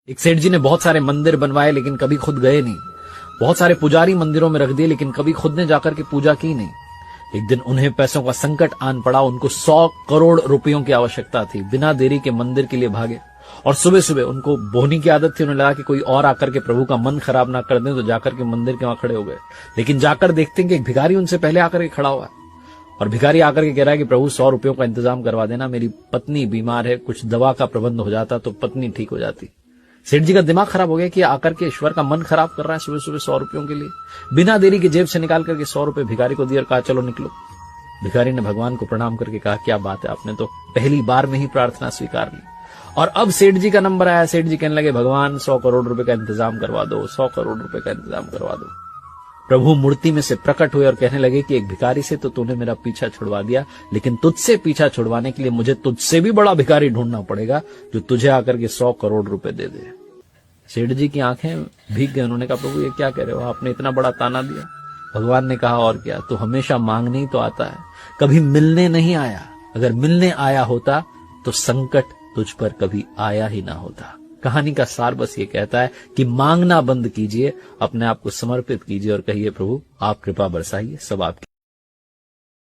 एक सेठ जी ने बहुत सारे मंदिर बनवाए लेकिन कभी खुद गए नहीं। बहुत सारे पुजारी मंदिरों में रख दिए लेकिन कभी खुद ने जाकर के पूजा की नहीं। एक दिन उन्हें पैसों का संकट आन पड़ा। उनको 100 करोड़ रुपयों की आवश्यकता थी। बिना देरी के मंदिर के लिए भागे और सुबह सुबह उनको बोहनी की आदत थी। उन्हें लगा कि कोई और आकर के प्रभु का मन खराब ना कर दे, तो जाकर के मंदिर के वहां खड़े हो गए। लेकिन जाकर देखते हैं कि एक भिखारी उनसे पहले आकर के खड़ा हुआ है और भिखारी आकर के कह रहा है कि प्रभु 100 रुपयों का इंतजाम करवा देना, मेरी पत्नी बीमार है, कुछ दवा का प्रबंध हो जाता तो पत्नी ठीक हो जाती। सेठ जी का दिमाग खराब हो गया कि आकर के ईश्वर का मन खराब कर रहा है सुबह सुबह 100 रुपयों के लिए। बिना देरी की जेब से निकाल करके 100 रुपए भिखारी को दिए और कहा चलो निकलो। भिखारी ने भगवान को प्रणाम करके कहा क्या बात है, आपने तो पहली बार में ही प्रार्थना स्वीकार ली। और अब सेठ जी का नंबर आया। सेठ जी कहने लगे भगवान 100 करोड़ रुपए का इंतजाम करवा दो, 100 करोड़ रुपए का इंतजाम करवा दो। प्रभु मूर्ति में से प्रकट हुए और कहने लगे कि एक भिखारी से तो तूने मेरा पीछा छुड़वा दिया, लेकिन तुझसे पीछा छुड़वाने के लिए मुझे तुझसे भी बड़ा भिखारी ढूंढना पड़ेगा जो तुझे आकर के 100 करोड़ रुपए दे दे। सेठ जी की आंखें भीग गई। उन्होंने कहा प्रभु ये क्या कह रहे हो, आपने इतना बड़ा ताना दिया। भगवान ने कहा और क्या, तू हमेशा मांगने ही तो आता है, कभी मिलने नहीं आया। अगर मिलने आया होता तो संकट तुझ पर कभी आया ही ना होता। कहानी का सार बस ये कहता है कि मांगना बंद कीजिए, अपने आप को समर्पित कीजिए और कहिए प्रभु आप कृपा बरसाइए, सब आपकी।